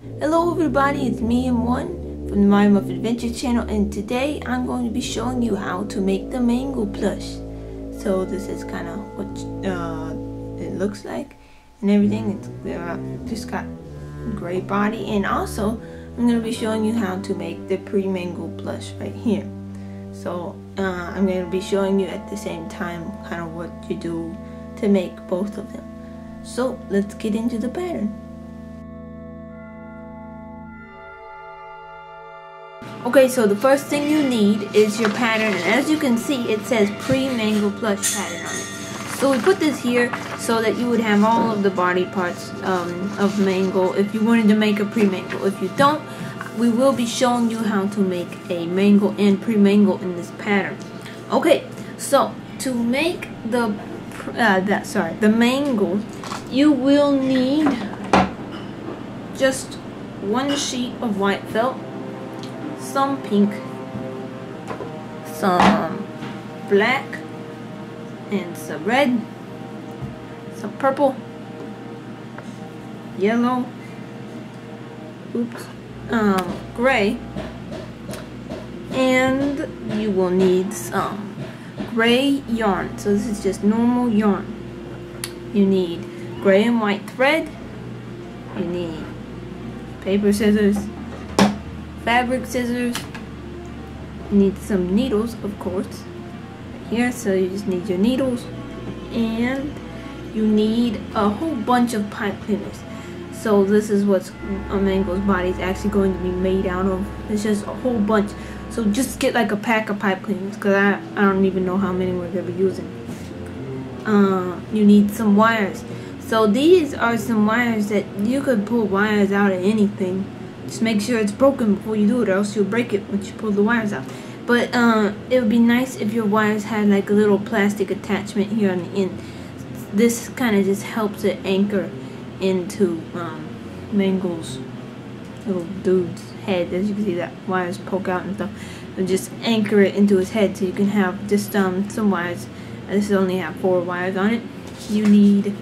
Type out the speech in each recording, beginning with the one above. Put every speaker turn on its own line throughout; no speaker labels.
Hello everybody, it's me M1 from the My Muff Adventure channel, and today I'm going to be showing you how to make the Mangle plush. So this is kind of what it looks like and everything. It's just got gray body, and also I'm going to be showing you how to make the pre-mangle plush right here. So I'm going to be showing you at the same time kind of what you do to make both of them. So let's get into the pattern. Okay, so the first thing you need is your pattern, and as you can see it says pre-mangle plush pattern on it. So we put this here so that you would have all of the body parts of mangle if you wanted to make a pre-mangle. If you don't, we will be showing you how to make a mangle and pre-mangle in this pattern. Okay, so to make the mangle, you will need just one sheet of white felt, some pink, some black, and some red, some purple, yellow, gray, and you will need some gray yarn. So this is just normal yarn. You need gray and white thread, you need paper scissors, fabric scissors, you need some needles, of course, here, so you just need your needles, and you need a whole bunch of pipe cleaners. So this is what a mangle's body is actually going to be made out of. It's just a whole bunch. So just get like a pack of pipe cleaners, because I don't even know how many we're going to be using. You need some wires. So these are some wires that you could pull wires out of anything. Just make sure it's broken before you do it, or else you'll break it once you pull the wires out. But it would be nice if your wires had like a little plastic attachment here on the end. This kind of just helps it anchor into Mangle's little dude's head. As you can see, that wires poke out and stuff. And just anchor it into his head, so you can have just some wires. This only have 4 wires on it. You need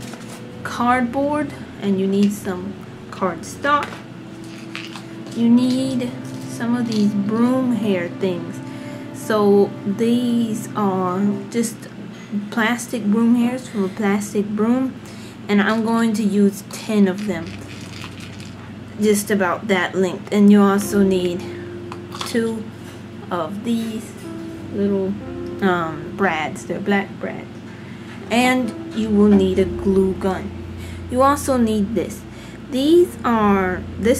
cardboard, and you need some cardstock. You need some of these broom hair things. So these are just plastic broom hairs from a plastic broom, and I'm going to use 10 of them, just about that length. And you also need 2 of these little brads. They're black brads. And you will need a glue gun. You also need this. This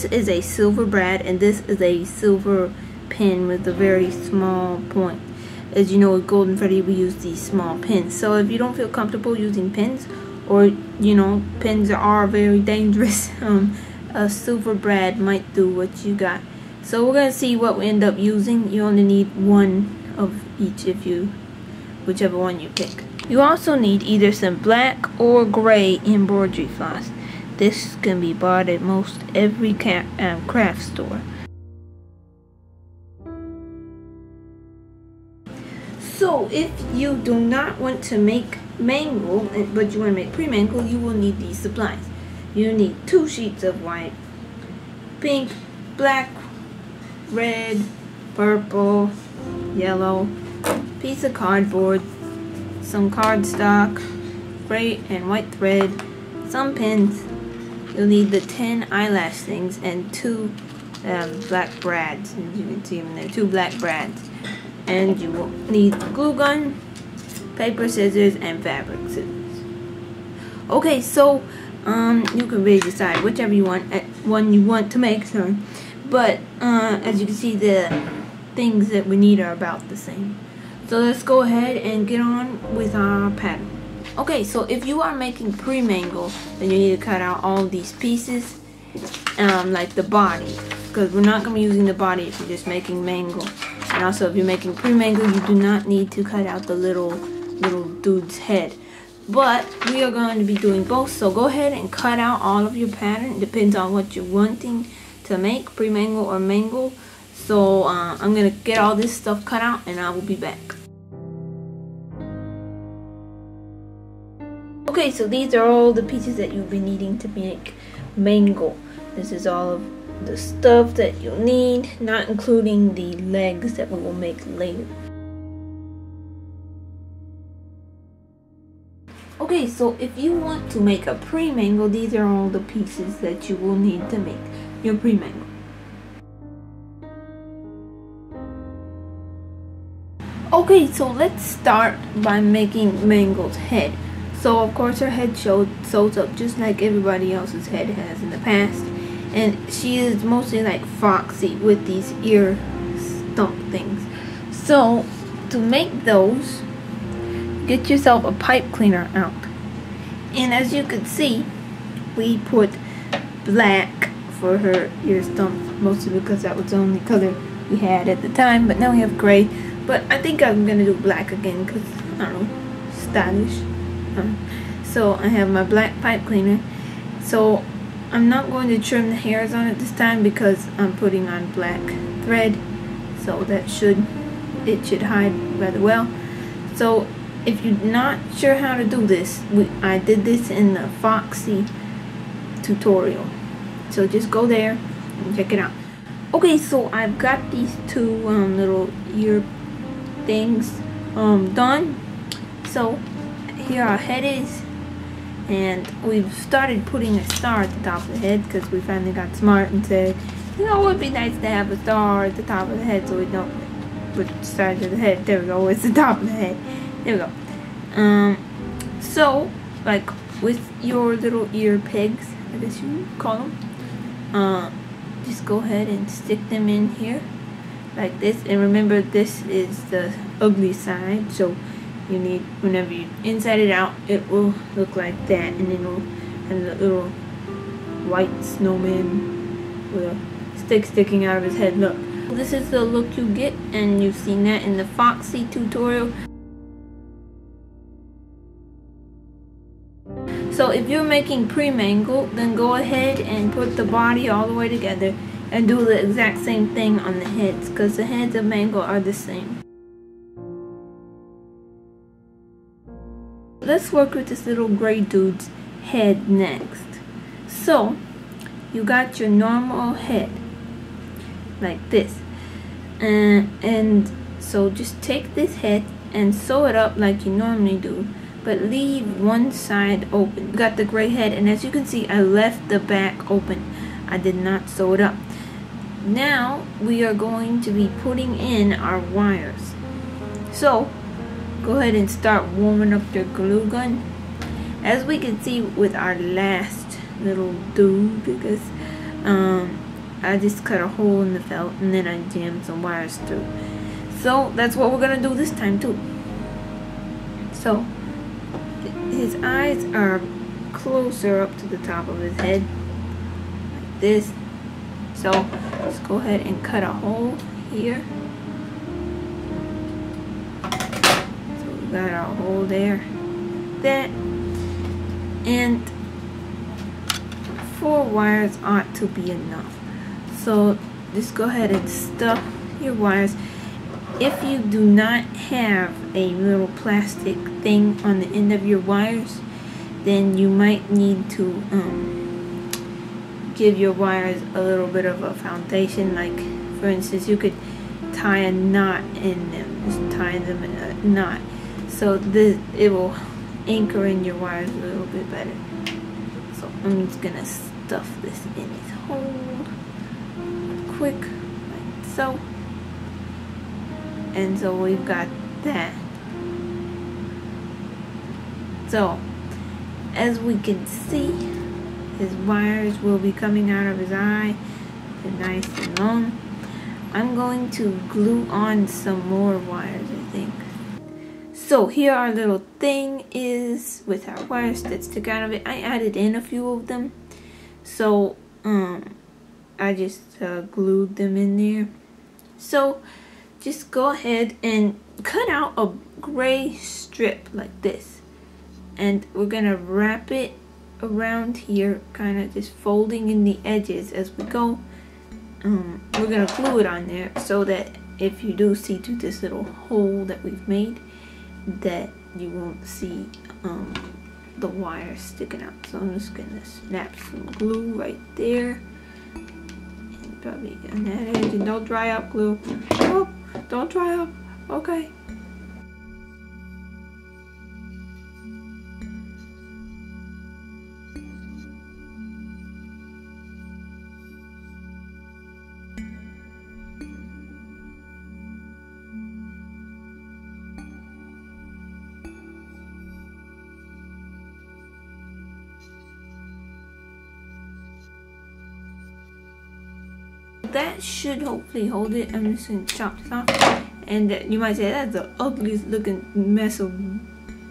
is a silver brad, and this is a silver pin with a very small point. As you know, with Golden Freddy, we use these small pins. So if you don't feel comfortable using pins, or you know, pins are very dangerous, a silver brad might do what you got. So we're gonna see what we end up using. You only need 1 of each, whichever one you pick. You also need either some black or gray embroidery floss. This can be bought at most every craft store. So if you do not want to make mangle, but you want to make pre-mangle, you will need these supplies. You need 2 sheets of white, pink, black, red, purple, yellow, piece of cardboard, some cardstock, gray and white thread, some pins. You'll need the 10 eyelash things and 2 black brads. As you can see them there, 2 black brads. And you will need a glue gun, paper scissors, and fabric scissors. Okay, so you can really decide whichever one you want to make, sorry. But as you can see, the things that we need are about the same. So let's go ahead and get on with our pattern. Okay, so if you are making pre-mangle, then you need to cut out all these pieces, like the body, because we're not going to be using the body if you're just making mangle. And also, if you're making pre-mangle, you do not need to cut out the little dude's head. But we are going to be doing both, so go ahead and cut out all of your pattern. It depends on what you're wanting to make, pre-mangle or mangle. So I'm going to get all this stuff cut out, and I will be back. Okay, so these are all the pieces that you'll be needing to make mangle. This is all of the stuff that you'll need, not including the legs that we will make later. Okay, so if you want to make a pre-mangle, these are all the pieces that you will need to make your pre-mangle. Okay, so let's start by making Mangle's head. So of course her head sews up just like everybody else's head has in the past. And she is mostly like Foxy with these ear stump things. So to make those, get yourself a pipe cleaner out. And as you can see, we put black for her ear stumps, mostly because that was the only color we had at the time. But now we have gray. But I think I'm gonna do black again because, I don't know, stylish. So I have my black pipe cleaner. So I'm not going to trim the hairs on it this time because I'm putting on black thread. So that should hide rather well. So if you're not sure how to do this, I did this in the Foxy tutorial. So just go there and check it out. Okay, so I've got these two little ear things done. So here our head is, and we've started putting a star at the top of the head because we finally got smart and said, you know, it would be nice to have a star at the top of the head so we don't put the sides of the head. There we go, it's the top of the head. There we go. So like with your little ear pegs, I guess you call them, just go ahead and stick them in here like this. And remember, this is the ugly side, so you need, whenever you inside it out, it will look like that, and then it'll have the little white snowman with a stick sticking out of his head. Look, this is the look you get, and you've seen that in the Foxy tutorial. So if you're making pre-mangle, then go ahead and put the body all the way together and do the exact same thing on the heads, because the heads of Mangle are the same. Let's work with this little gray dude's head next. So you got your normal head like this, and so just take this head and sew it up like you normally do, but leave one side open. You got the gray head, and as you can see, I left the back open. I did not sew it up. Now we are going to be putting in our wires. So go ahead and start warming up your glue gun. As we can see with our last little dude, because I just cut a hole in the felt and then I jammed some wires through. So that's what we're gonna do this time too. So his eyes are closer up to the top of his head, like this. So let's go ahead and cut a hole here. So we got our hole there, that, and 4 wires ought to be enough. So just go ahead and stuff your wires. If you do not have a little plastic thing on the end of your wires, then you might need to give your wires a little bit of a foundation. Like for instance, you could tie a knot in them, just tie them in a knot, so it will anchor in your wires a little bit better. So I'm just gonna stuff this in its hole quick, like so. And so we've got that. So as we can see, his wires will be coming out of his eye. They're nice and long. I'm going to glue on some more wires, I think. So here our little thing is with our wires that stick out of it. I added in a few of them, so I just glued them in there. So just go ahead and cut out a gray strip like this, and we're gonna wrap it around here, kind of just folding in the edges as we go. We're gonna glue it on there so that if you do see through this little hole that we've made, that you won't see the wire sticking out. So I'm just gonna snap some glue right there, Probably on that edge, and don't dry up glue. Oh, don't dry up. Okay. That should hopefully hold it. I'm just going to chop this off. And you might say that's the ugliest looking mess of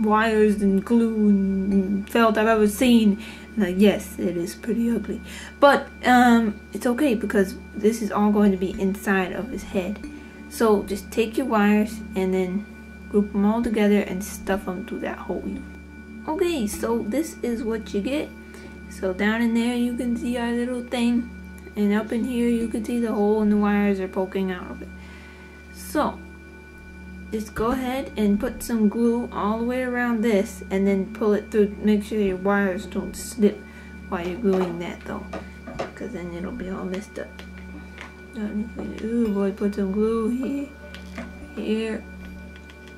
wires and glue and felt I've ever seen. Like, yes, it is pretty ugly. But it's okay because this is all going to be inside of his head. So just take your wires and then group them all together and stuff them through that hole. Okay, so this is what you get. So down in there you can see our little thing. And up in here you can see the hole and the wires are poking out of it. So just go ahead and put some glue all the way around this and then pull it through. Make sure your wires don't slip while you're gluing that though, because then it'll be all messed up. Ooh boy, put some glue here,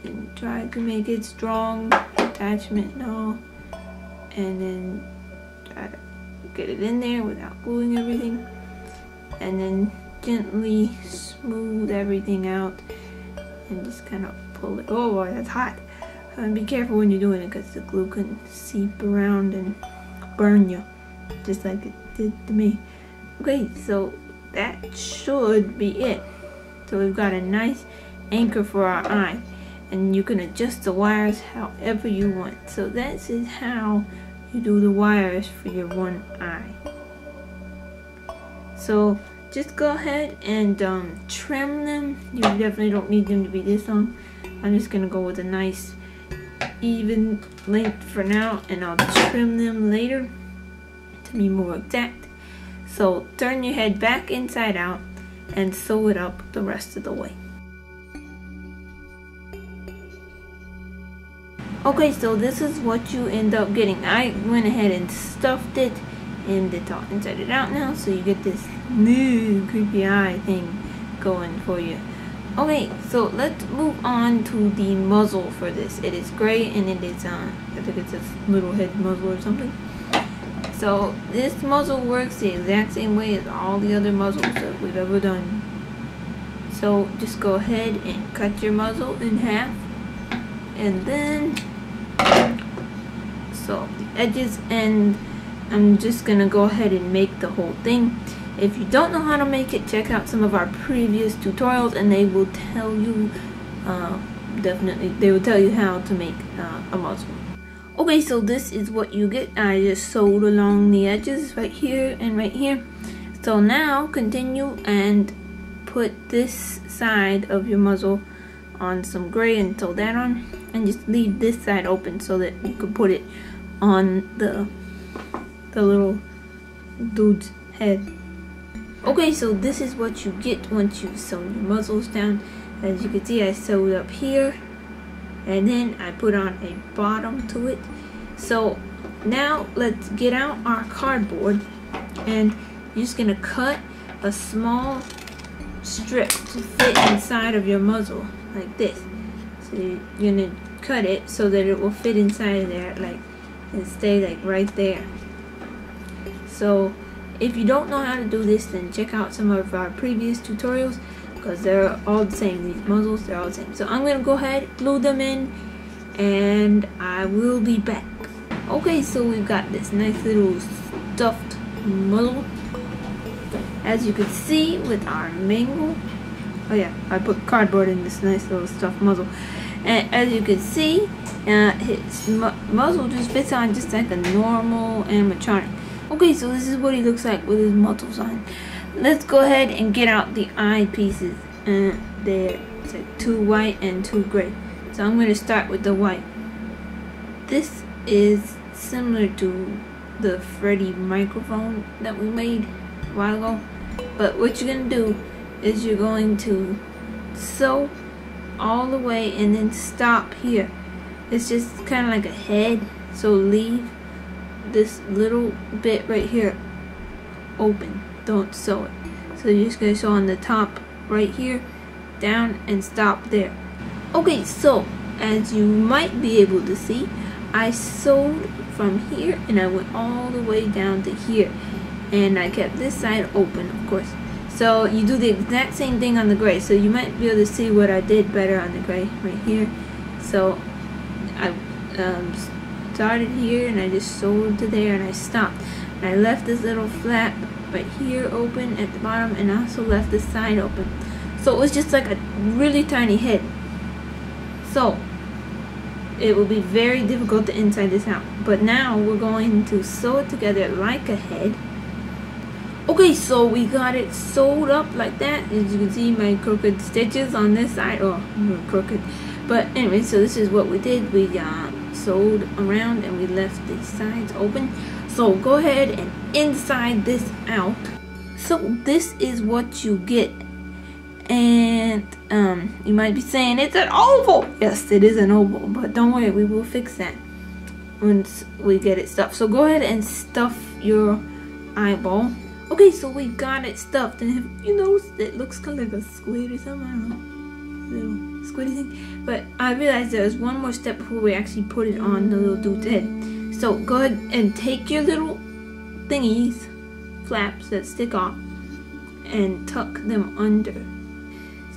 and try to make it strong attachment and all, and then try to get it in there without gluing everything. And then gently smooth everything out and just kind of pull it. Oh boy, that's hot. Be careful when you're doing it because the glue can seep around and burn you just like it did to me. Okay, so that should be it. So we've got a nice anchor for our eye, and you can adjust the wires however you want. So this is how you do the wires for your one eye. So just go ahead and trim them. You definitely don't need them to be this long. I'm just gonna go with a nice even length for now, and I'll trim them later to be more exact. So turn your head back inside out and sew it up the rest of the way. Okay, so this is what you end up getting. I went ahead and stuffed it and it's all inside it out now, so you get this new creepy eye thing going for you. Okay, so let's move on to the muzzle for this. It is gray and it is I think it's a little head muzzle or something. So this muzzle works the exact same way as all the other muzzles that we've ever done. So just go ahead and cut your muzzle in half, and then so the edges, and I'm just gonna go ahead and make the whole thing. If you don't know how to make it, check out some of our previous tutorials and they will tell you definitely they will tell you how to make a muzzle. Okay, so this is what you get. I just sewed along the edges right here and right here. So now continue and put this side of your muzzle on some gray and sew that on, and just leave this side open so that you can put it on the little dude's head. Okay, so this is what you get once you've sewn your muzzles down. As you can see, I sewed up here and then I put on a bottom to it. So now let's get out our cardboard, and you're just gonna cut a small strip to fit inside of your muzzle like this. So you're gonna cut it so that it will fit inside of there, like, and stay like right there. So if you don't know how to do this, then check out some of our previous tutorials because they're all the same. These muzzles, they're all the same. So I'm gonna go ahead, glue them in, and I will be back. Okay, so we've got this nice little stuffed muzzle, as you can see with our mangle. Oh yeah, I put cardboard in this nice little stuffed muzzle, and as you can see, his muzzle just fits on just like a normal animatronic. Okay, so this is what he looks like with his muzzles on. Let's go ahead and get out the eye pieces. It's like 2 white and 2 gray. So I'm going to start with the white. This is similar to the Freddy microphone that we made a while ago. But what you're going to do is you're going to sew all the way and then stop here. It's just kind of like a head. So leave this little bit right here open. Don't sew it. So you're just gonna sew on the top right here, down, and stop there. Okay, so as you might be able to see, I sewed from here and I went all the way down to here, and I kept this side open, of course. So you do the exact same thing on the gray. So you might be able to see what I did better on the gray right here. So I started here and I just sewed to there and I stopped. And I left this little flap right here open at the bottom, and I also left this side open. So it was just like a really tiny head. So it will be very difficult to inside this out. But now we're going to sew it together like a head. Okay, so we got it sewed up like that. As you can see, my crooked stitches on this side. Oh, crooked. But anyway, so this is what we did. We sewed around and we left the sides open. So go ahead and inside this out. So this is what you get. And you might be saying it's an oval. Yes, it is an oval, but don't worry, we will fix that once we get it stuffed. So go ahead and stuff your eyeball. Okay, so we got it stuffed, and if you notice, it looks kind of like a squid or something. I don't know, little squiddy thing. But I realized there was one more step before we actually put it on the little dude's head. So go ahead and take your little thingies, flaps that stick off, and tuck them under.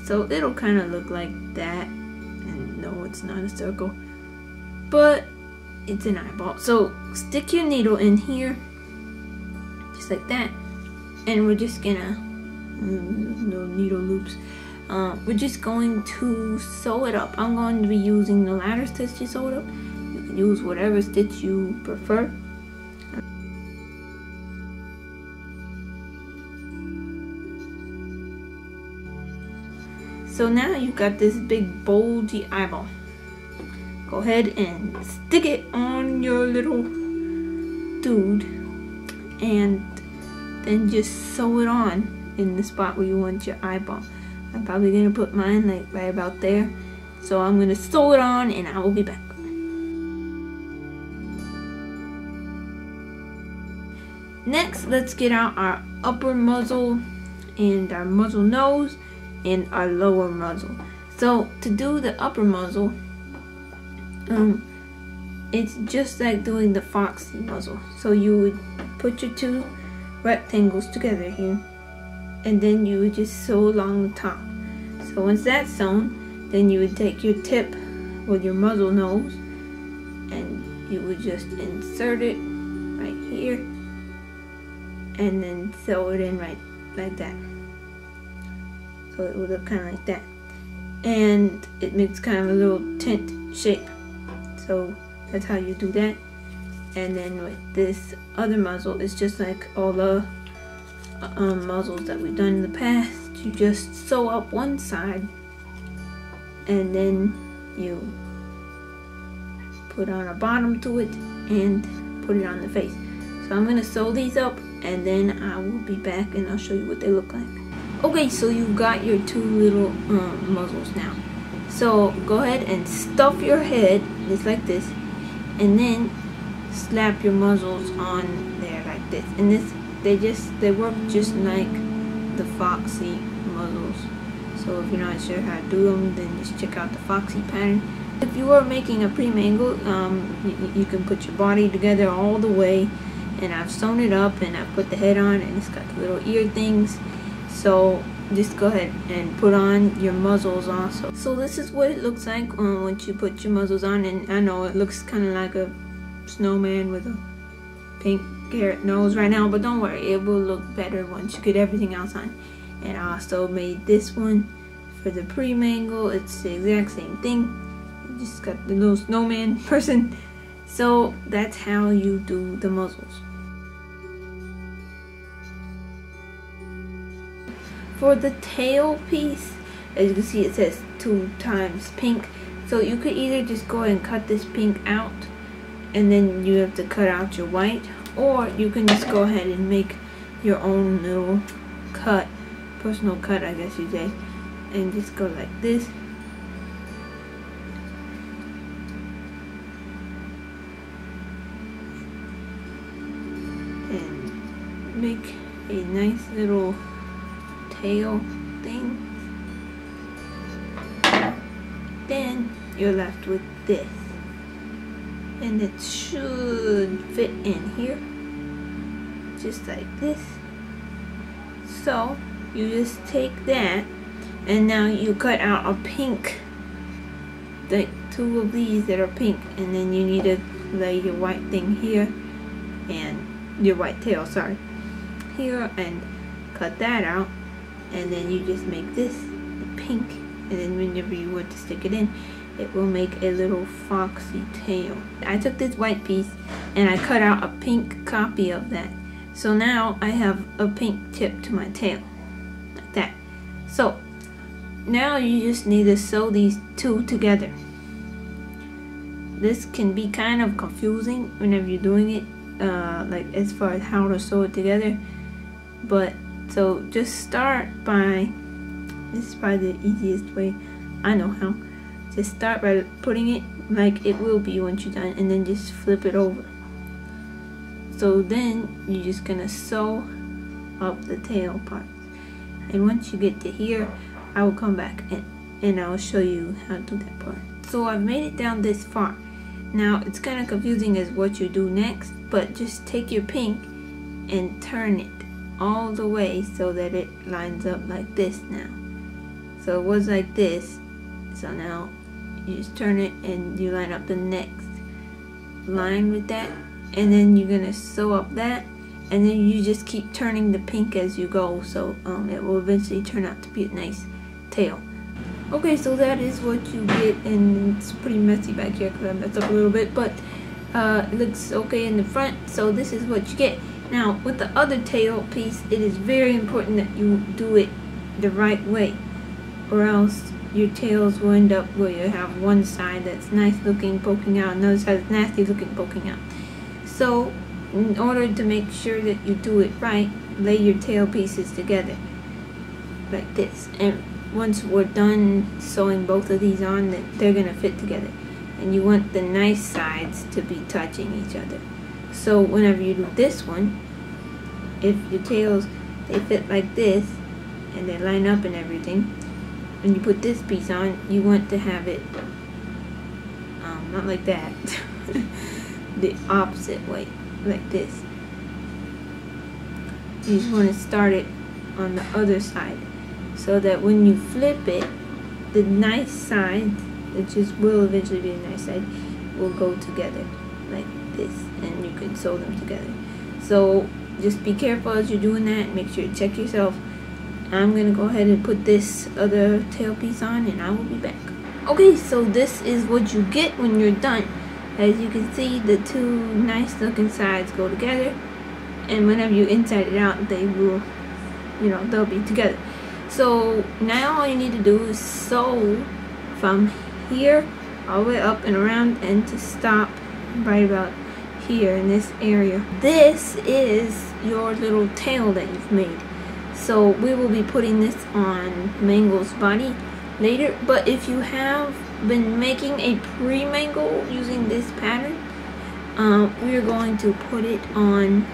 So it'll kind of look like that. And no, it's not a circle, but it's an eyeball. So stick your needle in here, just like that. And we're just gonna, no needle loops. We're just going to sew it up. I'm going to be using the ladder stitch to sew it up. You can use whatever stitch you prefer. So now you've got this big bulgy eyeball. Go ahead and stick it on your little dude, and then just sew it on in the spot where you want your eyeball. I'm probably gonna put mine like right about there. So I'm gonna sew it on and I will be back. Next, let's get out our upper muzzle and our muzzle nose and our lower muzzle. So to do the upper muzzle, it's just like doing the foxy muzzle. So you would put your two rectangles together here, and then you would just sew along the top. So once that's sewn, then you would take your tip with your muzzle nose and you would just insert it right here and then sew it in right like that. So it would look kind of like that, and it makes kind of a little tent shape. So that's how you do that. And then with this other muzzle, it's just like all the muzzles that we've done in the past. You just sew up one side and then you put on a bottom to it and put it on the face. So I'm gonna sew these up and then I will be back and I'll show you what they look like. Okay, so you've got your two little muzzles now. So go ahead and stuff your head just like this, and then slap your muzzles on there like this. And this, they work just like the foxy muzzles. So if you're not sure how to do them, then just check out the foxy pattern. If you are making a pre-mangle, you can put your body together all the way, and I've sewn it up and I've put the head on, and it's got the little ear things. So just go ahead and put on your muzzles also. So this is what it looks like once you put your muzzles on, and I know it looks kind of like a snowman with a pink carrot nose right now, but don't worry, it will look better once you get everything else on. And I also made this one for the pre-mangle. It's the exact same thing, you just got the little snowman person. So that's how you do the muzzles. For the tail piece, as you can see, it says 2 times pink. So you could either just go ahead and cut this pink out, and then you have to cut out your white, or you can just go ahead and make your own little cut, personal cut I guess you say, and just go like this. And make a nice little tail thing. Then you're left with this, and it should fit in here just like this. So you just take that, and now you cut out a pink, like 2 of these that are pink, and then you need to lay your white thing here, and your white tail, sorry, here, and cut that out, and then you just make this pink, and then whenever you want to stick it in, it will make a little foxy tail. I took this white piece and I cut out a pink copy of that, so now I have a pink tip to my tail, like that. So now you just need to sew these 2 together. This can be kind of confusing whenever you're doing it, like as far as how to sew it together, but so just start by, this is probably the easiest way I know how, just start by putting it like it will be once you're done, and then just flip it over. So then you're just gonna sew up the tail parts, and once you get to here, I will come back and I'll show you how to do that part. So I've made it down this far. Now it's kind of confusing as what you do next, but just take your pink and turn it all the way so that it lines up like this now. So it was like this, so now you just turn it and you line up the next line with that, and then you're gonna sew up that, and then you just keep turning the pink as you go, so it will eventually turn out to be a nice tail. Okay, so that is what you get, and it's pretty messy back here because I messed up a little bit, but it looks okay in the front, so this is what you get. Now with the other tail piece, it is very important that you do it the right way, or else your tails will end up where you have one side that's nice looking poking out, another side that's nasty looking poking out. So in order to make sure that you do it right, lay your tail pieces together like this, and once we're done sewing both of these on, then they're gonna fit together, and you want the nice sides to be touching each other. So whenever you do this one, if your tails, they fit like this and they line up and everything, when you put this piece on, you want to have it not like that, the opposite way, like this. You just want to start it on the other side, so that when you flip it, the nice side, which will eventually be a nice side, will go together like this, and you can sew them together. So just be careful as you're doing that. Make sure you check yourself. I'm gonna go ahead and put this other tail piece on, and I will be back. Okay, so this is what you get when you're done. As you can see, the 2 nice looking sides go together, and whenever you inside it out, they will, they'll be together. So now all you need to do is sew from here all the way up and around, and to stop right about here in this area. This is your little tail that you've made. So we will be putting this on Mangle's body later, but if you have been making a pre-mangle using this pattern, we are going to put it on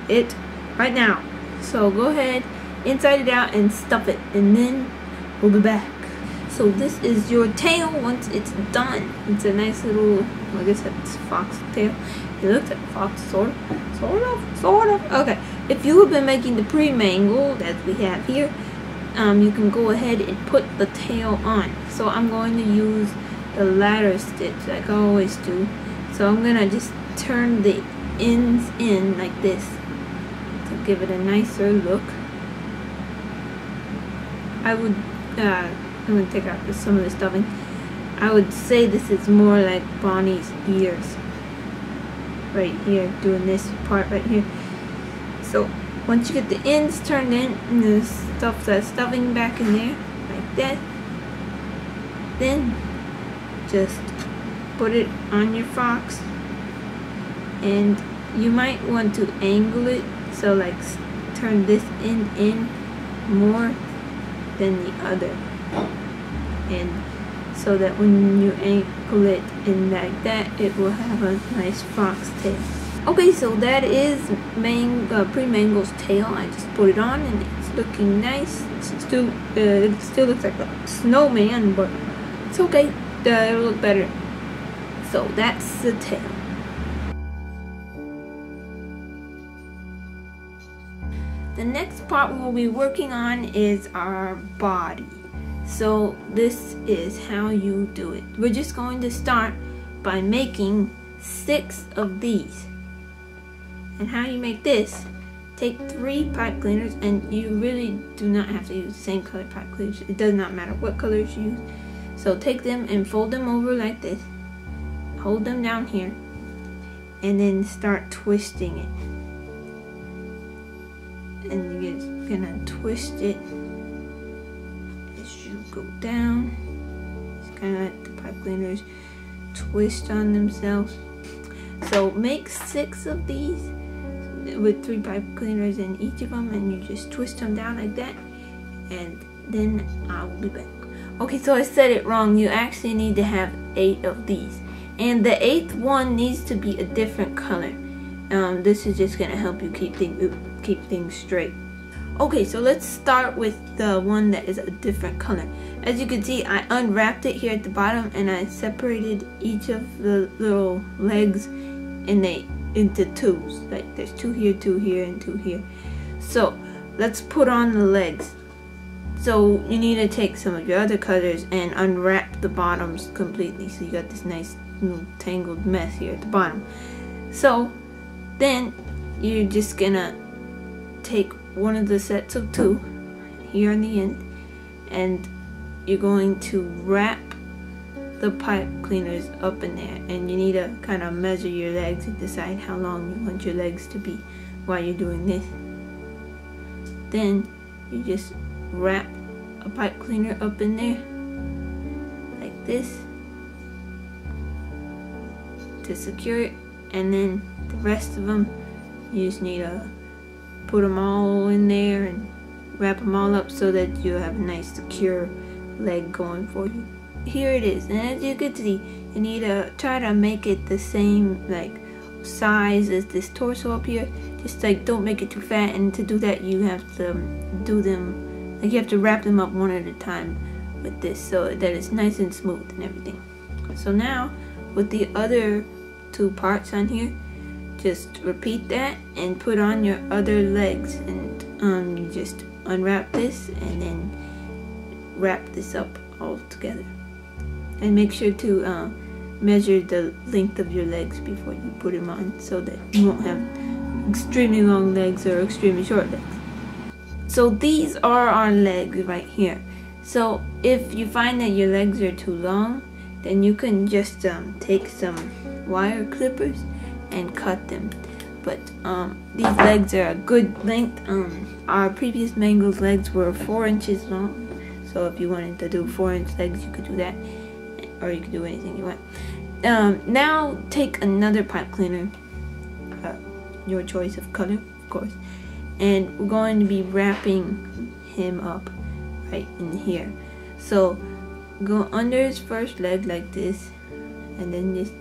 it right now. So go ahead, inside it out, and stuff it, and then we'll be back. So this is your tail once it's done. It's a nice little, I guess it's fox tail. It looks like a fox, sort of. Okay, if you have been making the pre-mangle that we have here, you can go ahead and put the tail on. So I'm going to use the ladder stitch like I always do. So I'm gonna just turn the ends in like this to give it a nicer look. I would, I'm gonna take out some of the stuffing. I would say this is more like Bonnie's ears. Right here, doing this part right here. So once you get the ends turned in, and the stuffing back in there like that, then just put it on your fox, and you might want to angle it, so like turn this end in more than the other, and so that when you angle it in like that, it will have a nice fox tail. Okay, so that is pre-mangle's tail. I just put it on, and it's looking nice. It still looks like a snowman, but it's okay. It'll look better. So that's the tail. The next part we'll be working on is our body. So this is how you do it. We're just going to start by making 6 of these. And how you make this, take 3 pipe cleaners, and you really do not have to use the same color pipe cleaners. It does not matter what colors you use. So take them and fold them over like this. Hold them down here. And then start twisting it. And you're just gonna twist it as you go down. Just kind of let the pipe cleaners twist on themselves. So make 6 of these with 3 pipe cleaners in each of them, and you just twist them down like that, and then I will be back. Okay, so I said it wrong. You actually need to have 8 of these, and the 8th one needs to be a different color. This is just gonna help you keep things straight. Okay, so let's start with the one that is a different color. As you can see, I unwrapped it here at the bottom, and I separated each of the little legs into 2s. Like there's 2 here, 2 here, and 2 here. So let's put on the legs. So you need to take some of your other colors and unwrap the bottoms completely. So you got this nice little tangled mess here at the bottom. So then you're just gonna take one of the sets of 2 here on the end, and you're going to wrap the pipe cleaners up in there, and you need to kind of measure your legs and decide how long you want your legs to be while you're doing this. Then you just wrap a pipe cleaner up in there like this to secure it, and then the rest of them you just need to put them all in there and wrap them all up so that you have a nice secure leg going for you. Here it is, and as you can see, you need to try to make it the same like size as this torso up here. Just like don't make it too fat, and to do that you have to do them like you have to wrap them up one at a time with this so that it's nice and smooth and everything. So now with the other 2 parts on here, just repeat that and put on your other legs, and you just unwrap this and then wrap this up all together. And make sure to measure the length of your legs before you put them on, so that you won't have extremely long legs or extremely short legs. So these are our legs right here. So if you find that your legs are too long, then you can just take some wire clippers and cut them. But these legs are a good length. Our previous Mangle's legs were 4 inches long, so if you wanted to do 4-inch legs, you could do that, or you could do anything you want. Now take another pipe cleaner, your choice of color, of course, and we're going to be wrapping him up right in here. So go under his first leg like this, and then just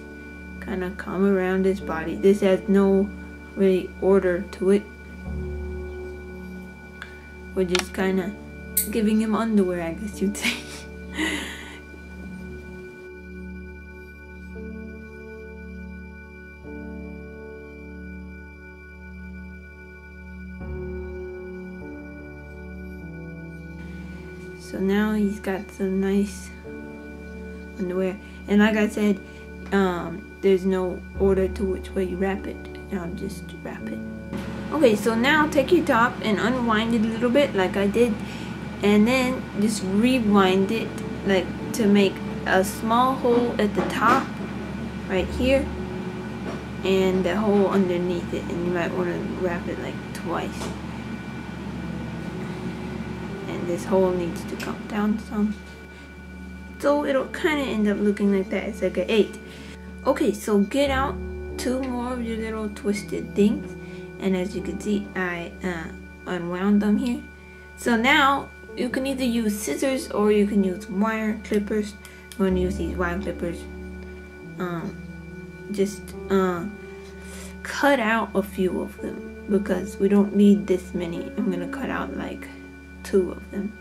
kind of come around his body. This has no really order to it. We're just kind of giving him underwear, I guess you'd say. So now he's got some nice underwear, and like I said, there's no order to which way you wrap it. I'll just wrap it. Okay, so now take your top and unwind it a little bit like I did, and then just rewind it like to make a small hole at the top right here and the hole underneath it, and you might want to wrap it like twice. And this hole needs to come down some, so it'll kind of end up looking like that. It's like an 8. Okay, so get out 2 more of your little twisted things, and as you can see, I unwound them here. So now you can either use scissors or you can use wire clippers. I'm going to use these wire clippers. Just cut out a few of them because we don't need this many. I'm going to cut out like 2 of them.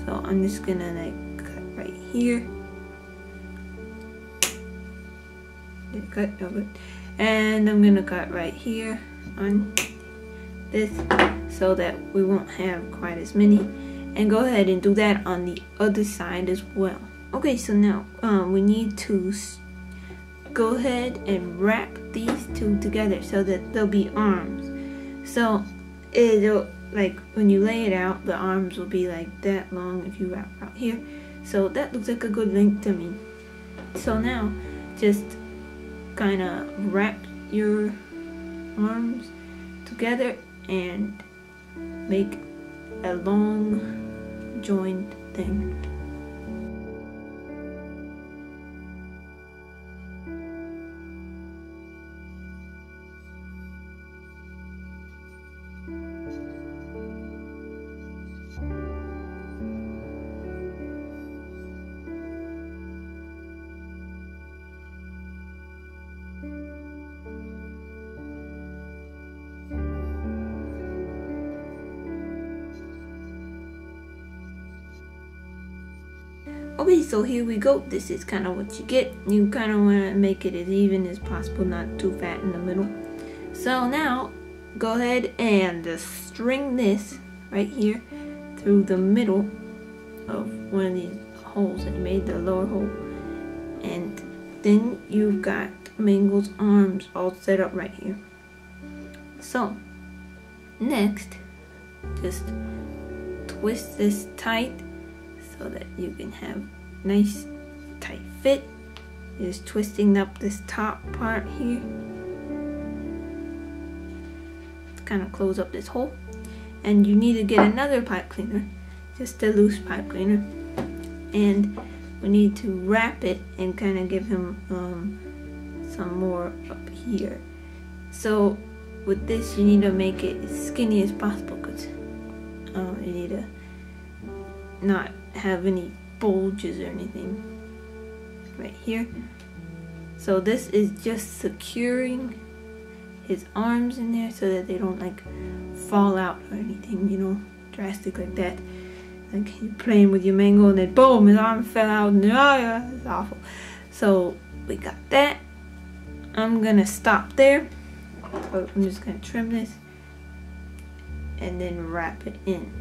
So I'm just gonna like cut right here. Did it cut? No, good. And I'm gonna cut right here on this so that we won't have quite as many. And go ahead and do that on the other side as well. Okay, so now we need to go ahead and wrap these 2 together so that they'll be arms. So it'll, like when you lay it out, the arms will be like that long if you wrap out here. So that looks like a good length to me. So now just kind of wrap your arms together and make a long joined thing. Okay, so here we go. This is kind of what you get. You kind of want to make it as even as possible, not too fat in the middle. So now, go ahead and just string this right here through the middle of one of these holes that you made, the lower hole. And then you've got Mangle's arms all set up right here. So, next, just twist this tight so that you can have nice tight fit. Just twisting up this top part here to kind of close up this hole. And you need to get another pipe cleaner, just a loose pipe cleaner, and we need to wrap it and kind of give him some more up here. So with this you need to make it as skinny as possible because you need to not have any bulges or anything right here. So this is just securing his arms in there so that they don't like fall out or anything, you know, drastic like that. Like you're playing with your Mangle and then boom, his arm fell out and it's awful. So we got that. I'm gonna stop there. So I'm just gonna trim this and then wrap it in.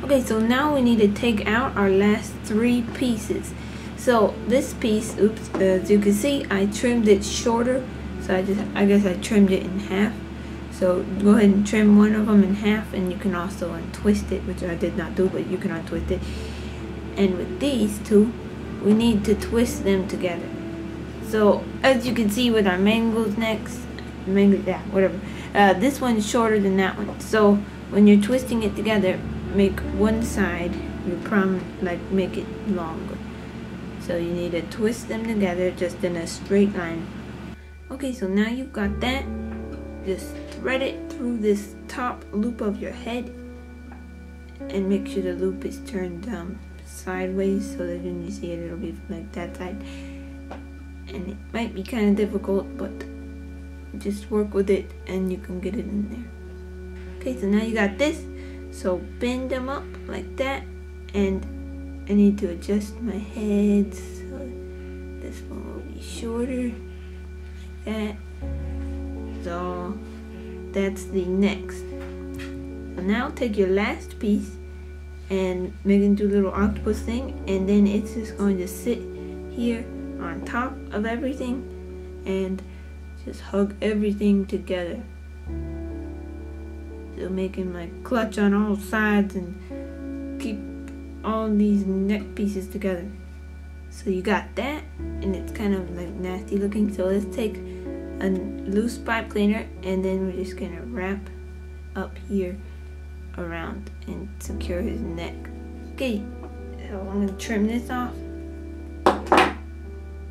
Okay, so now we need to take out our last 3 pieces. So this piece, oops, as you can see, I trimmed it shorter. So I guess I trimmed it in half. So go ahead and trim one of them in half, and you can also untwist it, which I did not do, but you can untwist it. And with these 2, we need to twist them together. So as you can see with our Mangle's next, whatever. This one's shorter than that one. So when you're twisting it together, make one side, make it longer. So you need to twist them together just in a straight line. Okay, so now you've got that. Just thread it through this top loop of your head and make sure the loop is turned sideways so that when you see it, it'll be like that side. And it might be kind of difficult, but just work with it and you can get it in there. Okay, so now you got this. So bend them up like that, and I need to adjust my head so this one will be shorter like that. So that's the next. So now take your last piece and make it into a little octopus thing, and then it's just going to sit here on top of everything and just hug everything together. So making my clutch on all sides and keep all these neck pieces together. So you got that, and it's kind of like nasty looking. So let's take a loose pipe cleaner, and then we're just gonna wrap up here around and secure his neck. Okay, so I'm gonna trim this off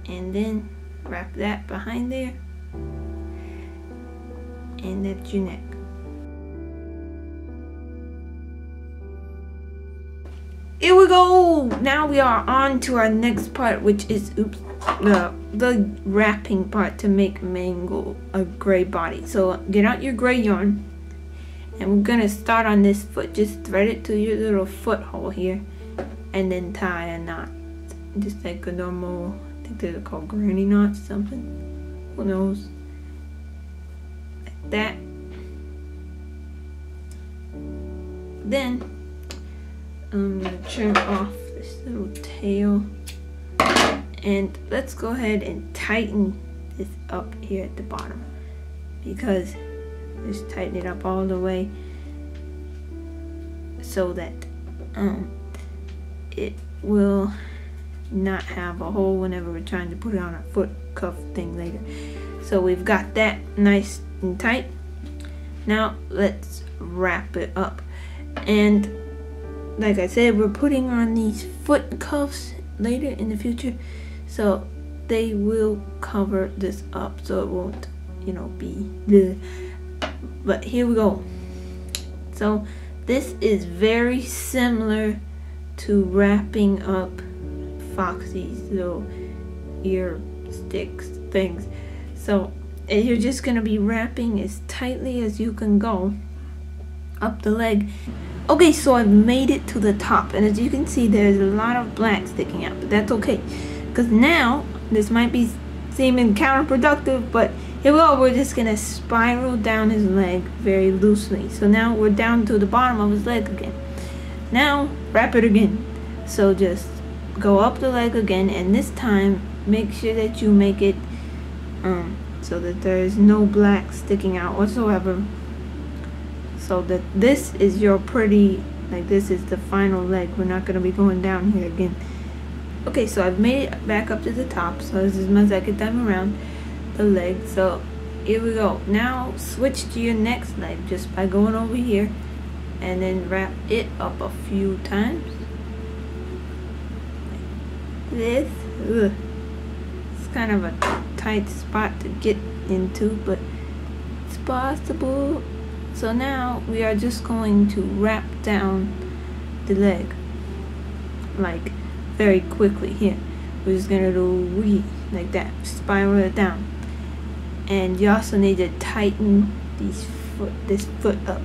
and then wrap that behind there, and that's your neck. Here we go! Now we are on to our next part, which is the wrapping part to make Mangle a gray body. So get out your gray yarn And we're gonna start on this foot. Just thread it to your little foot hole here, and then tie a knot, just like a normal, I think they're called granny knots, something, who knows, like that. Then I'm gonna trim off this little tail, and let's go ahead and tighten this up here at the bottom, because just tighten it up all the way so that it will not have a hole whenever we're trying to put it on a foot cuff thing later. So we've got that nice and tight. Now let's wrap it up. And like I said, we're putting on these foot cuffs later in the future, so they will cover this up so it won't, you know, be bleh. But here we go. So this is very similar to wrapping up Foxy's little ear sticks things. So you're just gonna be wrapping as tightly as you can go up the leg. Okay, so I've made it to the top, and as you can see, there's a lot of black sticking out, but that's okay, because now this might be seeming counterproductive, but here we go. We're just gonna spiral down his leg very loosely. So now we're down to the bottom of his leg again. Now wrap it again. So just go up the leg again, and this time make sure that you make it so that there is no black sticking out whatsoever, so that this is your pretty, like this is the final leg. We're not going to be going down here again. Okay, so I've made it back up to the top, so this is my second time around the leg. So here we go. Now switch to your next leg just by going over here and then wrap it up a few times. This, it's kind of a tight spot to get into, but it's possible. So now we are just going to wrap down the leg, like very quickly here. We're just gonna do like that, spiral it down. And you also need to tighten this foot up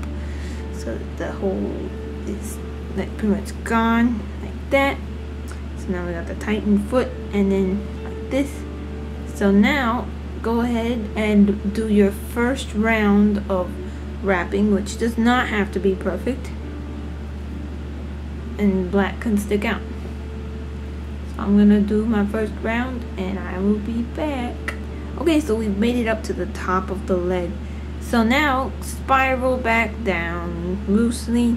so that the hole is like pretty much gone, like that. So now we got the tightened foot, and then like this. So now go ahead and do your first round of wrapping, which does not have to be perfect, and black can stick out. So I'm gonna do my first round and I will be back. Okay, so we've made it up to the top of the leg. So now spiral back down loosely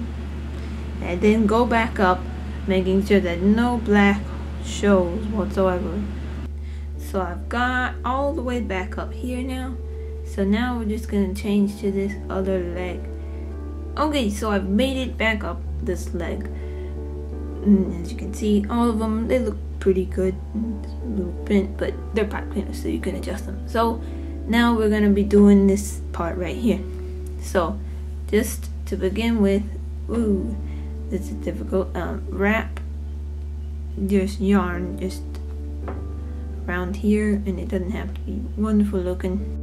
and then go back up, making sure that no black shows whatsoever. So I've got all the way back up here now. So now we're just gonna change to this other leg. Okay, so I've made it back up this leg. And as you can see, all of them, they look pretty good. A little bent, but they're pipe cleaners, so you can adjust them. So now we're gonna be doing this part right here. So just to begin with, ooh, this is difficult. Wrap your yarn just around here, and it doesn't have to be wonderful looking.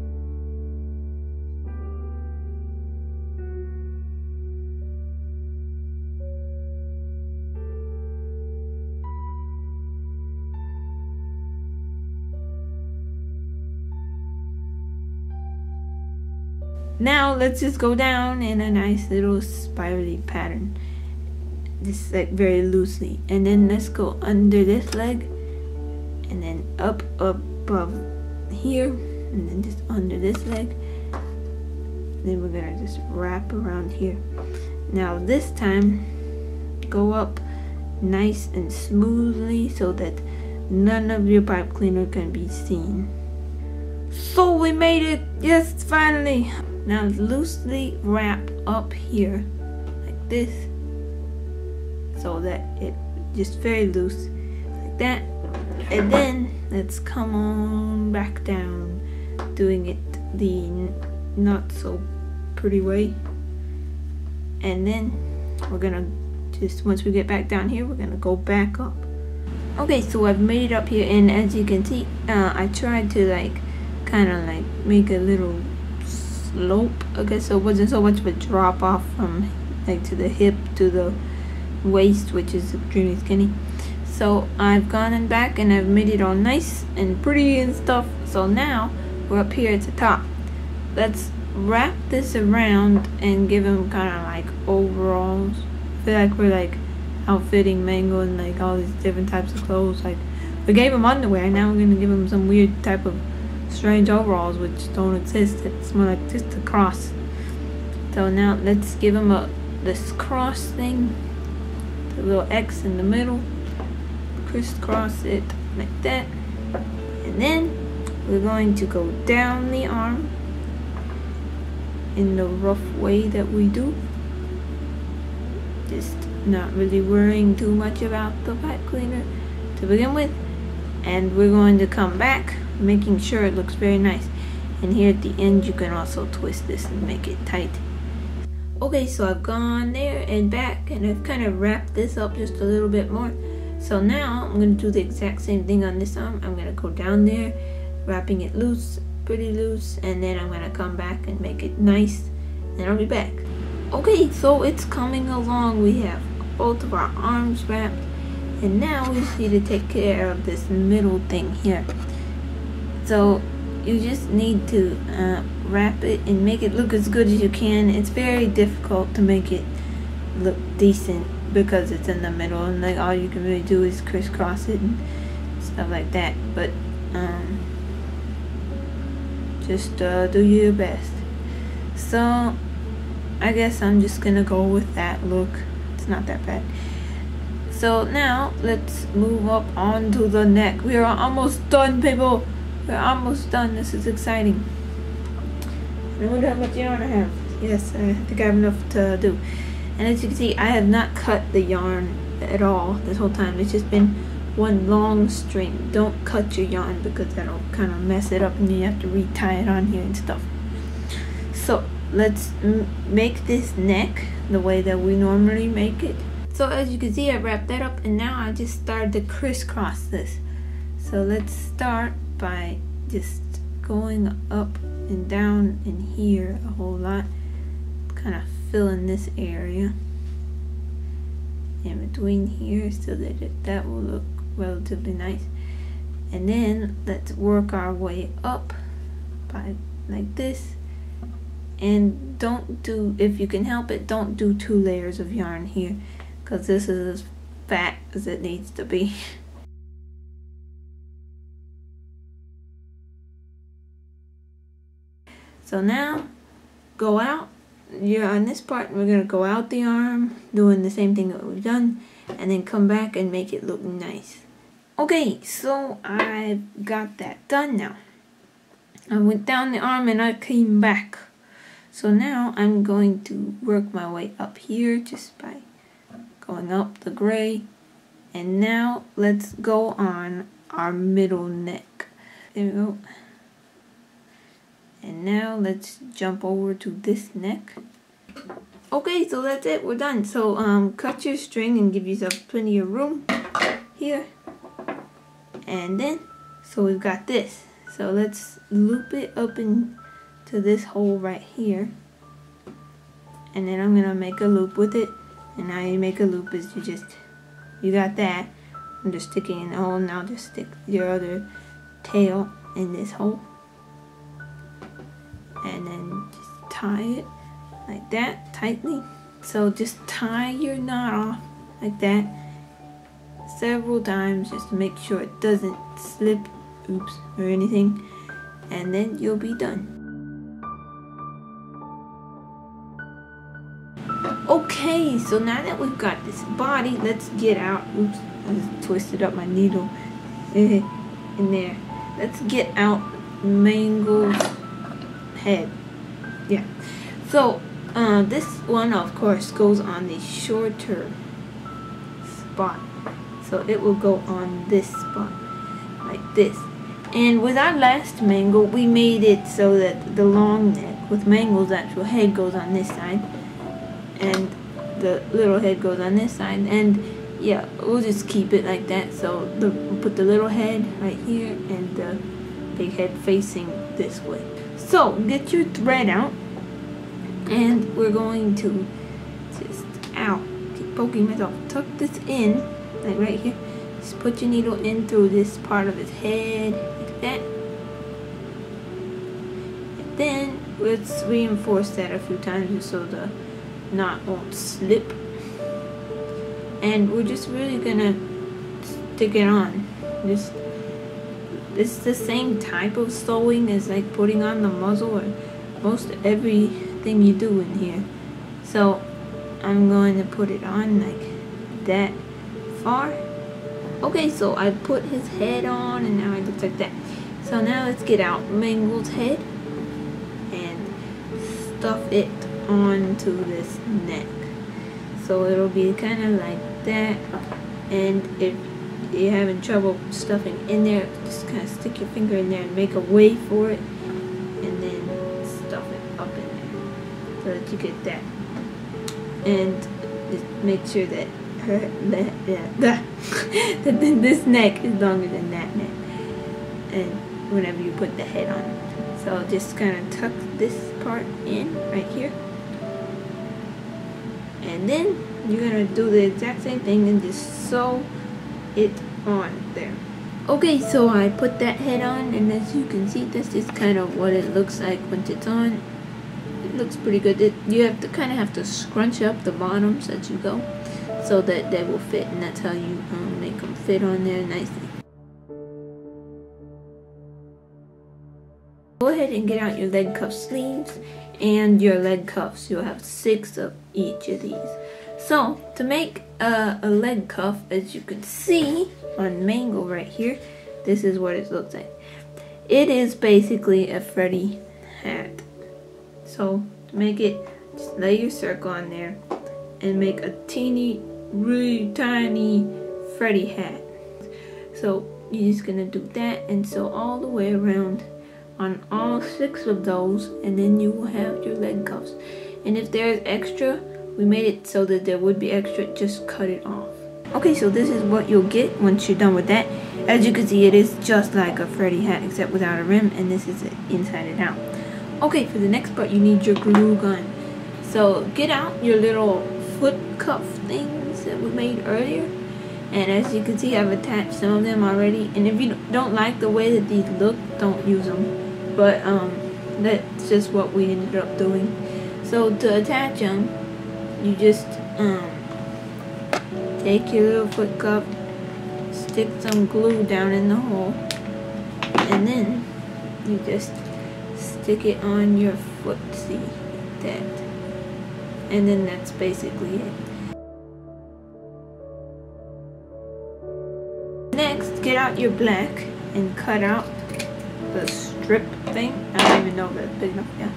Now let's just go down in a nice little spirally pattern, just like very loosely, and then let's go under this leg and then up above here, and then just under this leg. Then we're gonna just wrap around here. Now this time go up nice and smoothly so that none of your pipe cleaner can be seen. So we made it, yes, finally. Now loosely wrap up here like this, so that it just very loose like that. And then let's come on back down, doing it the not so pretty way. And then we're gonna just, once we get back down here, we're gonna go back up. Okay, so I've made it up here, and as you can see, I tried to like kind of like make a little slope, I guess, so it wasn't so much of a drop off from like to the hip to the waist, which is extremely skinny. So I've gone and back and I've made it all nice and pretty and stuff. So now we're up here at the top. Let's wrap this around and give him kind of like overalls. I feel like we're like outfitting Mangle and like all these different types of clothes. Like we gave him underwear, now we're gonna give him some weird type of strange overalls which don't exist. It's more like just a cross. So now let's give him this cross thing, the little X in the middle, crisscross it like that, and then we're going to go down the arm in the rough way that we do, just not really worrying too much about the pipe cleaner to begin with, and we're going to come back making sure it looks very nice. And here at the end you can also twist this and make it tight. Okay, so I've gone there and back and I've kind of wrapped this up just a little bit more. So now I'm going to do the exact same thing on this arm. I'm going to go down there, wrapping it loose, pretty loose, and then I'm going to come back and make it nice, and I'll be back. Okay, so it's coming along. We have both of our arms wrapped, and now we just need to take care of this middle thing here. So you just need to wrap it and make it look as good as you can. It's very difficult to make it look decent because it's in the middle, and like all you can really do is crisscross it and stuff like that. But just do your best. So I guess I'm just gonna go with that look. It's not that bad. So now let's move up onto the neck. We are almost done, people. We're almost done. This is exciting. I wonder how much yarn I have. Yes, I think I have enough to do. And as you can see, I have not cut the yarn at all this whole time. It's just been one long string. Don't cut your yarn because that'll kind of mess it up and you have to retie it on here and stuff. So let's make this neck the way that we normally make it. So as you can see, I wrapped that up, and now I just started to crisscross this. So let's start by just going up and down in here a whole lot, kind of filling this area in between here so that that will look relatively nice. And then let's work our way up by like this, and don't do, if you can help it, don't do 2 layers of yarn here because this is as fat as it needs to be. So now go out. You're on this part, we're gonna go out the arm doing the same thing that we've done, and then come back and make it look nice. Okay, so I've got that done now. I went down the arm and I came back. So now I'm going to work my way up here just by going up the gray, and now let's go on our middle neck. There we go. And now let's jump over to this neck. Okay, so that's it, we're done. So cut your string and give yourself plenty of room here. And then, so we've got this. So let's loop it up into this hole right here. And then I'm gonna make a loop with it. And how you make a loop is you got that. I'm just sticking in the hole. Now just stick your other tail in this hole. And then just tie it like that tightly. So just tie your knot off like that several times just to make sure it doesn't slip, oops, or anything, and then you'll be done. Okay, so now that we've got this body, let's get out, oops, I just twisted up my needle in there. Let's get out Mangle's head. Yeah, so this one of course goes on the shorter spot, so it will go on this spot like this. And with our last Mangle, we made it so that the long neck with Mangle's actual head goes on this side and the little head goes on this side, and yeah, we'll just keep it like that. So we'll put the little head right here and the big head facing this way. So get your thread out And we're going to just, ow, keep poking myself. Tuck this in, like right here. Just put your needle in through this part of his head, like that. And then let's reinforce that a few times just so the knot won't slip. And we're just really gonna stick it on. Just, it's the same type of sewing as like putting on the muzzle or most everything you do in here. So I'm going to put it on like that far. Okay, so I put his head on and now it looks like that. So now let's get out Mangle's head and stuff it onto this neck. So it'll be kind of like that. And if you're having trouble stuffing in there, just kind of stick your finger in there and make a way for it. And then stuff it up in there so that you get that. And just make sure that this neck is longer than that neck. And whenever you put the head on. So just kind of tuck this part in right here. And then you're gonna do the exact same thing and just sew it on there. Okay, so I put that head on, and as you can see, this is kind of what it looks like once it's on. It looks pretty good. You have to kind of have to scrunch up the bottoms as you go so that they will fit, and that's how you make them fit on there nicely. Go ahead and get out your leg cuff sleeves and your leg cuffs. You'll have 6 of each of these. So to make a leg cuff, as you can see on Mangle right here, this is what it looks like. It is basically a Freddy hat. So to make it, just lay your circle on there and make a teeny, really tiny Freddy hat. So you're just gonna do that and sew all the way around on all 6 of those, and then you will have your leg cuffs. And if there's extra, we made it so that there would be extra, just cut it off. Okay, so this is what you'll get once you're done with that. As you can see, it is just like a Freddy hat except without a rim, and this is it inside and out. Okay, for the next part you need your glue gun. So get out your little foot cuff things that we made earlier, and as you can see, I've attached some of them already. And if you don't like the way that these look, don't use them. But that's just what we ended up doing. So to attach them, you just take your little foot cup, stick some glue down in the hole, and then you just stick it on your foot, see, like that. And then that's basically it. Next, get out your black and cut out the strip thing. I don't even know if that's big enough, yeah.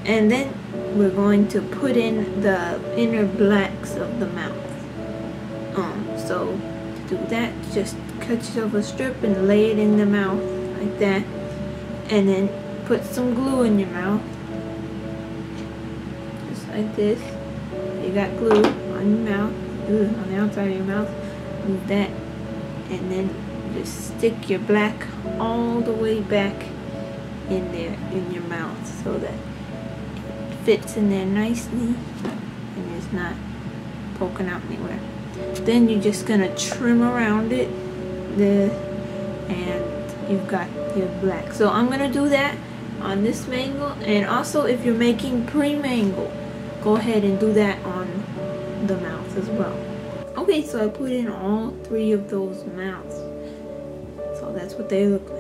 And then we're going to put in the inner blacks of the mouth. So to do that, just cut yourself a strip and lay it in the mouth like that. And then put some glue in your mouth. Just like this. You got glue on your mouth, on the outside of your mouth. Move that. And then just stick your black all the way back in there in your mouth so that it fits in there nicely and it's not poking out anywhere. Then you're just gonna trim around it and you've got your black. So I'm gonna do that on this mangle, and also if you're making pre-mangle, go ahead and do that on the mouth as well. Okay, so I put in all 3 of those mouths. So that's what they look like.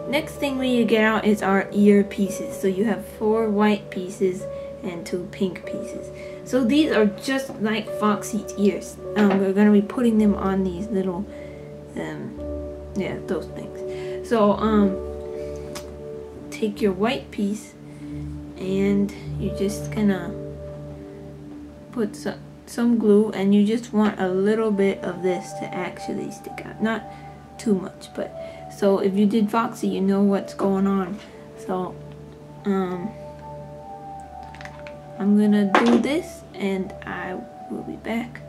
Next thing we need to get out is our ear pieces. So you have 4 white pieces and 2 pink pieces. So these are just like Foxy's ears. We're gonna be putting them on these little, yeah, those things. So take your white piece and you're just gonna put some glue, and you just want a little bit of this to actually stick out, not too much. But so if you did Foxy, you know what's going on. So I'm gonna do this and I will be back.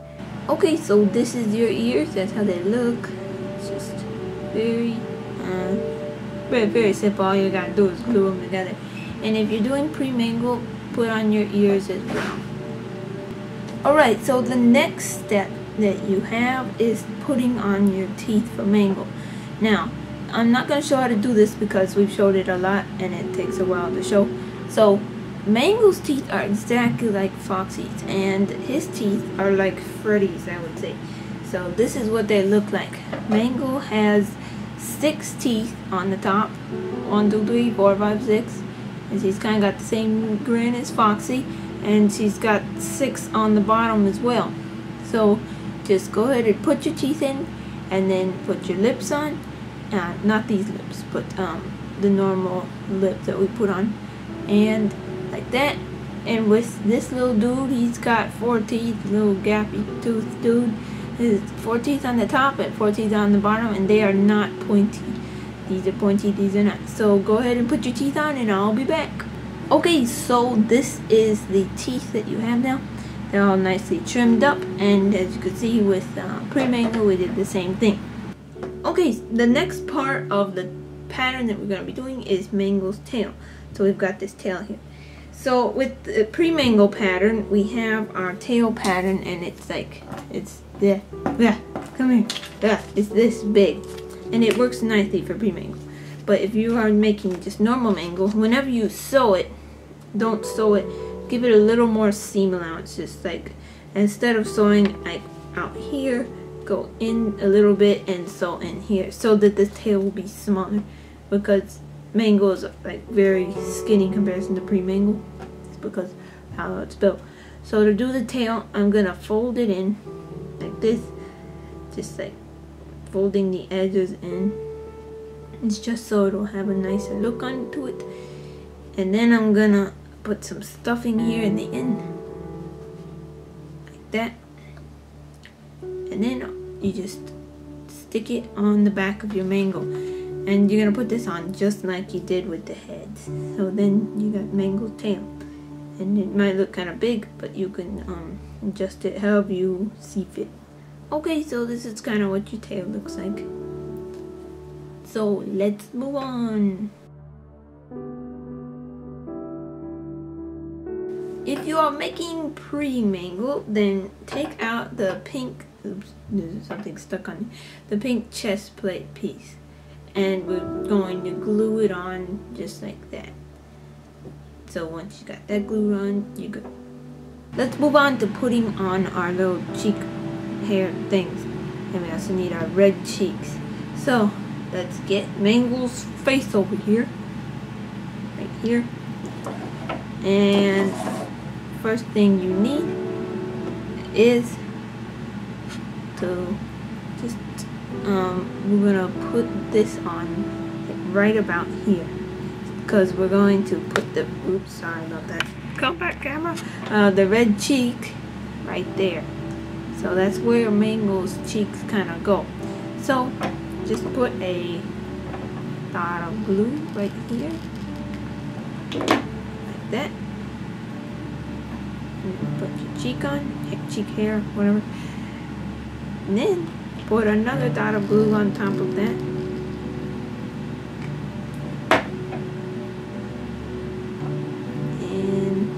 Okay, so this is your ears. That's how they look. It's just very very simple. All you gotta do is glue them together. And if you're doing pre-mangle, put on your ears as well. Alright, so the next step that you have is putting on your teeth for mangle. Now, I'm not going to show how to do this because we've showed it a lot and it takes a while to show. So, Mangle's teeth are exactly like Foxy's, and his teeth are like Freddy's, I would say. So this is what they look like. Mangle has 6 teeth on the top. 1, 2, 3, 4, 5, 6. And she's kind of got the same grin as Foxy. And she's got 6 on the bottom as well. So just go ahead and put your teeth in, and then put your lips on. Not these lips, but the normal lip that we put on. And like that. And with this little dude, he's got 4 teeth, little gappy tooth dude. There's 4 teeth on the top and 4 teeth on the bottom, and they are not pointy. These are pointy, these are not. So go ahead and put your teeth on and I'll be back. Okay, so this is the teeth that you have now. They're all nicely trimmed up, and as you can see with pre-mangle, we did the same thing. Okay, the next part of the pattern that we're going to be doing is Mangle's tail. So we've got this tail here. So with the pre-mangle pattern, we have our tail pattern, and it's like, it's there, come here, it's this big, and it works nicely for pre-mangle. But if you are making just normal mangle, whenever you sew it, don't sew it, give it a little more seam allowance. Just like, instead of sewing like out here, go in a little bit and sew in here, so that the tail will be smaller, because mangle is like very skinny in comparison to pre-mangle. It's because of how it's built. So to do the tail, I'm gonna fold it in like this, just like folding the edges in. It's just so it'll have a nicer look onto it. And then I'm gonna put some stuffing here in the end, like that. And then you just stick it on the back of your mangle. And you're gonna put this on just like you did with the heads. So then you got Mangle's tail. And it might look kind of big, but you can adjust it however you see fit. Okay, so this is kind of what your tail looks like. So let's move on. If you are making pre-mangle, then take out the pink, oops, there's something stuck on it, the pink chest plate piece. And we're going to glue it on just like that. So once you got that glued on, you're good. Let's move on to putting on our little cheek hair things. And we also need our red cheeks. So let's get Mangle's face over here. Right here. And first thing you need is to just we're gonna put this on like right about here, because we're going to put the, oops, sorry about that, come back camera, the red cheek right there. So that's where Mangle's cheeks kind of go. So just put a dot of glue right here, like that. And put your cheek on, cheek hair, whatever. And then put another dot of glue on top of that. And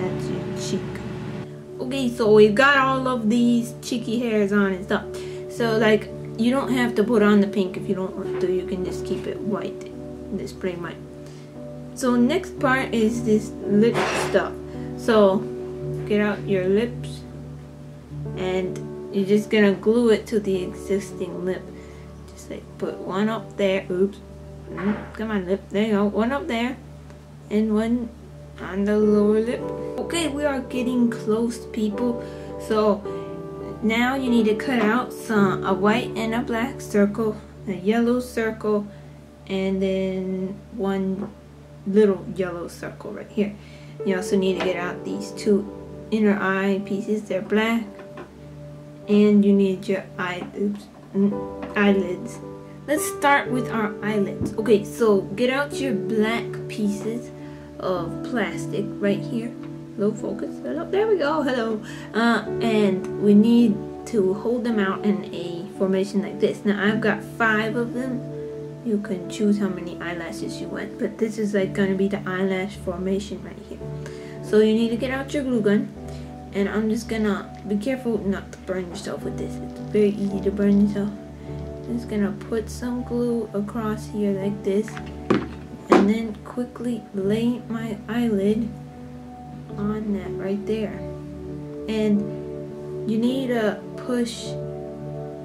that's your cheek. Okay, so we've got all of these cheeky hairs on and stuff. So like, you don't have to put on the pink if you don't want to. You can just keep it white, this plain white. So next part is this lip stuff. So get out your lips, and you're just gonna glue it to the existing lip. Just like put one up there. Oops. Come on, lip. There you go. One up there, and one on the lower lip. Okay, we are getting close, people. So now you need to cut out a white and a black circle, a yellow circle, and then one little yellow circle right here. You also need to get out these 2 inner eye pieces. They're black. And you need your eyelids. Let's start with our eyelids. Okay, so get out your black pieces of plastic right here. Low focus. Hello, there we go. Hello. And we need to hold them out in a formation like this. Now I've got 5 of them, you can choose how many eyelashes you want, but this is like going to be the eyelash formation right here. So you need to get out your glue gun, and I'm just gonna be careful not to burn yourself with this. It's very easy to burn yourself. I'm just gonna put some glue across here like this, and then quickly lay my eyelid on that right there. And you need to push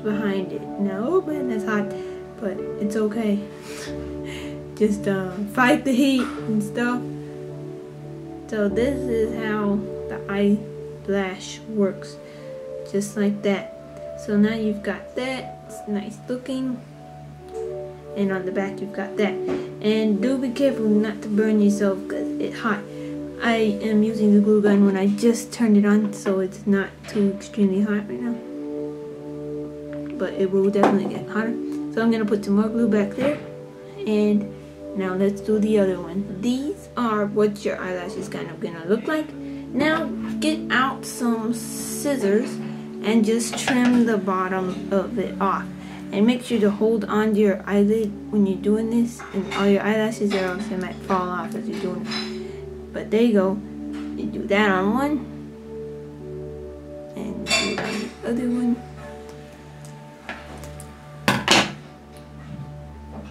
behind it. Now, oh man, that's hot, but it's okay. Just fight the heat and stuff. So this is how the eyelash works, just like that. So now you've got that. It's nice looking. And on the back you've got that. And do be careful not to burn yourself because it's hot. I am using the glue gun when I just turned it on, so it's not too extremely hot right now. But it will definitely get hotter. So I'm going to put some more glue back there. And now let's do the other one. These are what your eyelash is kind of going to look like. Now get out some scissors and just trim the bottom of it off. And make sure to hold on to your eyelid when you're doing this. And all your eyelashes are else they might fall off as you're doing it. But there you go. You do that on one. And do it on the other one.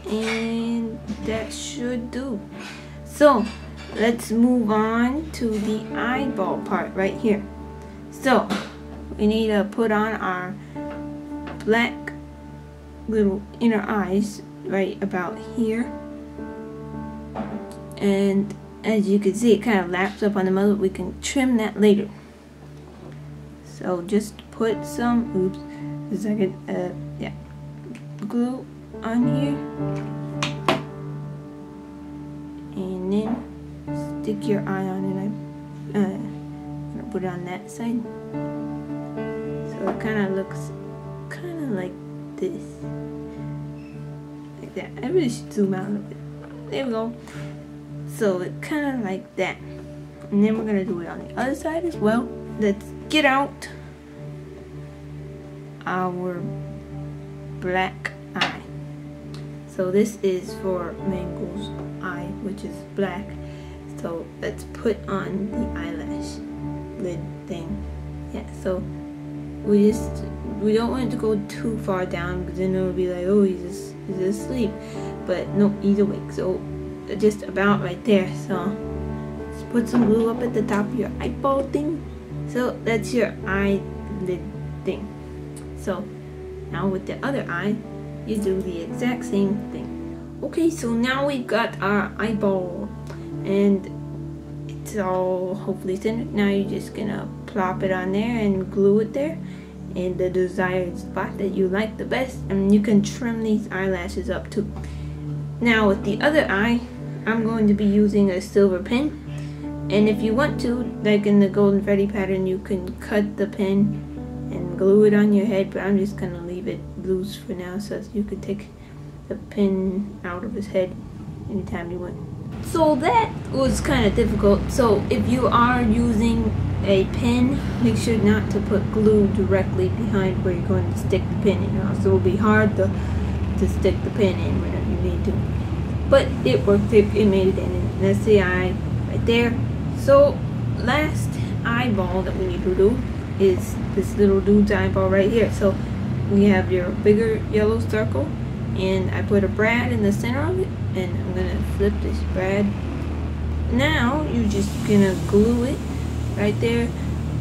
And that should do. So let's move on to the eyeball part right here. So we need to put on our black little inner eyes right about here. And as you can see, it kind of laps up on the muzzle. We can trim that later. So just put some, glue on here, and then stick your eye on it. I'm gonna put it on that side, so it kind of looks kind of like this, like that. I really should zoom out a little bit. There we go. So it kind of like that, and then we're gonna do it on the other side as well. Let's get out our black eye. So this is for Mangle's eye, which is black. So let's put on the eyelash lid thing. Yeah, so we don't want it to go too far down because then it'll be like, oh, he's asleep. But no, he's awake. So just about right there. So just put some glue up at the top of your eyeball thing. So that's your eyelid thing. So now with the other eye, you do the exact same thing. Okay, so now we've got our eyeball, and it's all hopefully centered. Now you're just gonna plop it on there and glue it there in the desired spot that you like the best, and you can trim these eyelashes up too. Now with the other eye, I'm going to be using a silver pen, and if you want to, like in the Golden Freddy pattern, you can cut the pen and glue it on your head, but I'm just gonna leave it loose for now so you could take the pin out of his head anytime you want. So that was kind of difficult. So if you are using a pin, make sure not to put glue directly behind where you're going to stick the pin in. So it'll be hard to stick the pin in whenever you need to. But it worked, it made it in, and that's the eye right there. So last eyeball that we need to do is this little dude's eyeball right here. So we have your bigger yellow circle, and I put a brad in the center of it, and I'm gonna flip this brad. Now you're just gonna glue it right there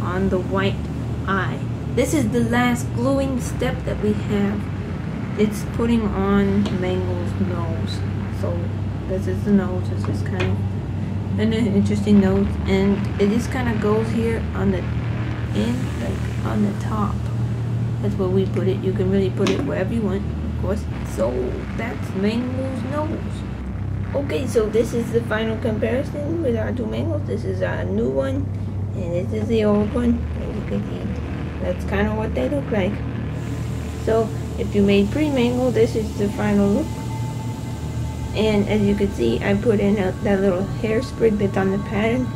on the white eye. This is the last gluing step that we have. It's putting on Mangle's nose. So this is the nose. This is kind of an interesting nose, and it just kind of goes here on the end, like on the top. That's where we put it. You can really put it wherever you want, of course. So that's Mangle's nose. Okay, so this is the final comparison with our two Mangles. This is our new one, and this is the old one. As you can see, that's kind of what they look like. So if you made pre-Mangle, this is the final look. And as you can see, I put in that little hairsprig that's on the pattern.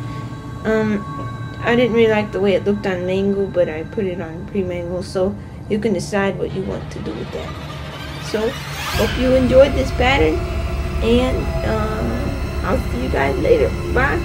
I didn't really like the way it looked on Mangle, but I put it on pre-Mangle, so you can decide what you want to do with that. So Hope you enjoyed this pattern, and I'll see you guys later. Bye.